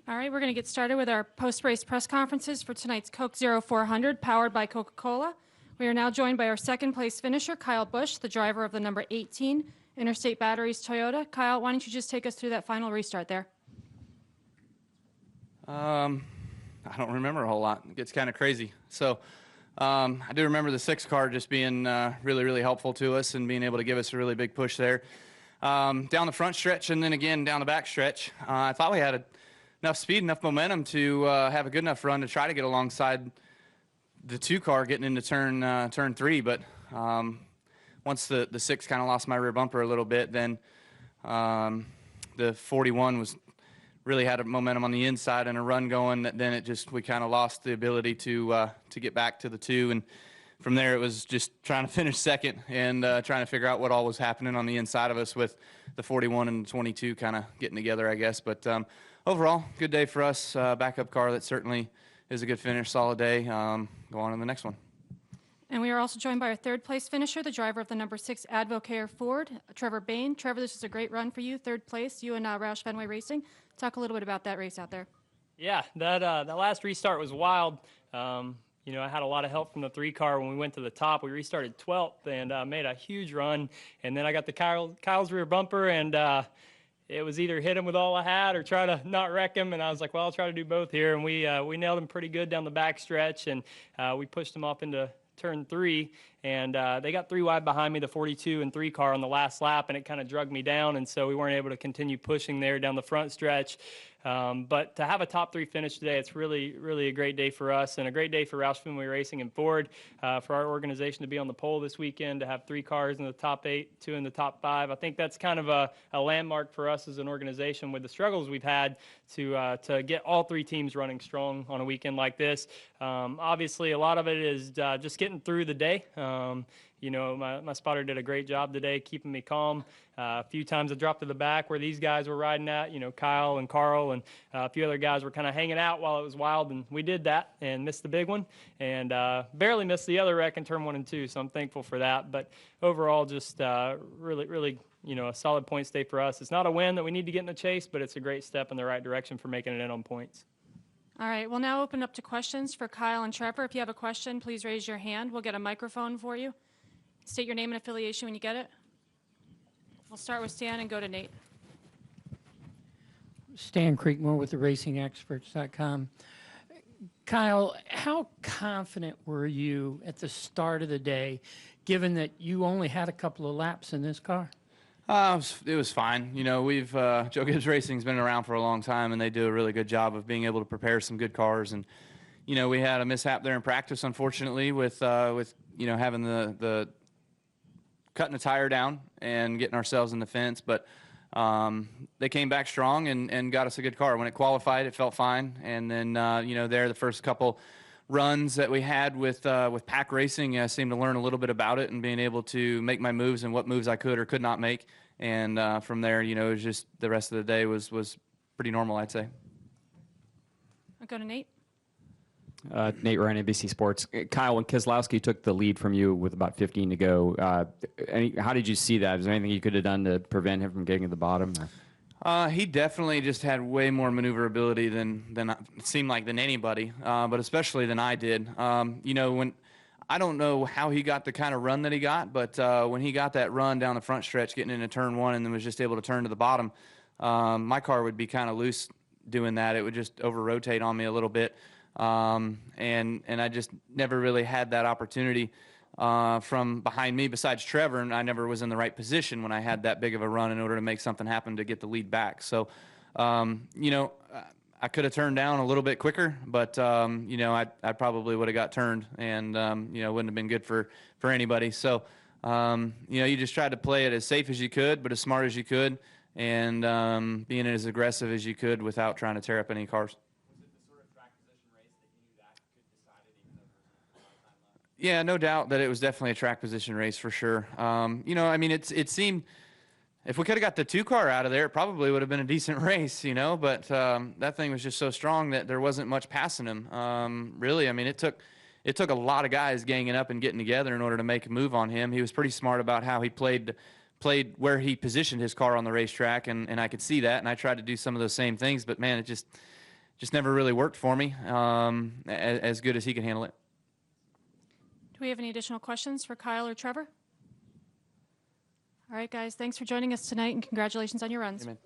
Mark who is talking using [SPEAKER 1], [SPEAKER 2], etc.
[SPEAKER 1] All right, we're going to get started with our post-race press conferences for tonight's Coke Zero 400, powered by Coca-Cola. We are now joined by our second-place finisher, Kyle Busch, the driver of the number 18 Interstate Batteries Toyota. Kyle, why don't you just take us through that final restart there?
[SPEAKER 2] I don't remember a whole lot. It gets kind of crazy. So I do remember the 6 car just being really, really helpful to us and being able to give us a really big push there. Down the front stretch and then again down the back stretch, I thought we had enough speed, enough momentum to have a good enough run to try to get alongside the 2 car getting into turn 3. But once the 6 kind of lost my rear bumper a little bit, then the 41 really had a momentum on the inside and a run going. Then we kind of lost the ability to get back to the 2, and from there it was just trying to finish second and trying to figure out what all was happening on the inside of us with the 41 and the 22 kind of getting together, I guess. But overall, good day for us. Backup car, that certainly is a good finish, solid day. Go on to the next one.
[SPEAKER 1] And we are also joined by our third-place finisher, the driver of the number 6 Advocare Ford, Trevor Bayne. Trevor, this is a great run for you, third place, you and Roush Fenway Racing. Talk a little bit about that race out there.
[SPEAKER 3] Yeah, that last restart was wild. You know, I had a lot of help from the 3 car when we went to the top. We restarted 12th and made a huge run. And then I got the Kyle's rear bumper, and it was either hit him with all I had or try to not wreck him. And I was like, well, I'll try to do both here. And we nailed him pretty good down the back stretch, and we pushed him off into turn 3, and they got 3 wide behind me, the 42 and 3 car on the last lap, and it kind of drug me down, and so we weren't able to continue pushing there down the front stretch. But to have a top 3 finish today, it's really, really a great day for us and a great day for Roush Fenway Racing and Ford, for our organization to be on the pole this weekend, to have 3 cars in the top 8, 2 in the top 5. I think that's kind of a landmark for us as an organization with the struggles we've had to get all 3 teams running strong on a weekend like this. Obviously, a lot of it is just getting through the day. You know, my spotter did a great job today keeping me calm. A few times I dropped to the back where these guys were riding at, you know, Kyle and Carl and a few other guys were kind of hanging out while it was wild, and we did that and missed the big one and barely missed the other wreck in turn 1 and 2, so I'm thankful for that. But overall, just really, really, you know, a solid points day for us. It's not a win that we need to get in the chase, but it's a great step in the right direction for making it in on points.
[SPEAKER 1] All right, we'll now open up to questions for Kyle and Trevor. If you have a question, please raise your hand. We'll get a microphone for you. State your name and affiliation when you get it. We'll start with Stan and go to Nate.
[SPEAKER 4] Stan Creekmore with the RacingExperts.com. Kyle, how confident were you at the start of the day, given that you only had a couple of laps in this car?
[SPEAKER 2] It was fine. You know, Joe Gibbs Racing's been around for a long time, and they do a really good job of being able to prepare some good cars. And you know, we had a mishap there in practice, unfortunately, with you know, having the cutting the tire down and getting ourselves in the fence. But they came back strong and got us a good car. When it qualified, it felt fine. And then you know, the first couple runs that we had with Pack Racing, I seemed to learn a little bit about it and being able to make my moves and what moves I could or could not make. And from there, you know, it was just the rest of the day was pretty normal, I'd say.
[SPEAKER 1] I'll go to Nate.
[SPEAKER 5] Nate Ryan, NBC Sports. Kyle, when Keselowski took the lead from you with about 15 to go, how did you see that? Is there anything you could have done to prevent him from getting to the bottom?
[SPEAKER 2] He definitely just had way more maneuverability than it seemed like than anybody, but especially than I did. You know, I don't know how he got the kind of run that he got, but when he got that run down the front stretch, getting into turn 1, and then was just able to turn to the bottom, my car would be kind of loose doing that. It would just over-rotate on me a little bit. And I just never really had that opportunity from behind me besides Trevor, and I never was in the right position when I had that big of a run in order to make something happen to get the lead back. So, you know, I could have turned down a little bit quicker, but, you know, I probably would have got turned and, you know, wouldn't have been good for anybody. So, you know, you just tried to play it as safe as you could, but as smart as you could, and being as aggressive as you could without trying to tear up any cars. Yeah, no doubt that it was definitely a track position race for sure. You know, I mean, it seemed if we could have got the 2 car out of there, it probably would have been a decent race, you know. But that thing was just so strong that there wasn't much passing him. Really, I mean, it took a lot of guys ganging up and getting together in order to make a move on him. He was pretty smart about how he played where he positioned his car on the racetrack, and I could see that, and I tried to do some of those same things. But man, just never really worked for me as good as he can handle it.
[SPEAKER 1] Do we have any additional questions for Kyle or Trevor? All right, guys, thanks for joining us tonight, and congratulations on your runs.
[SPEAKER 2] Amen.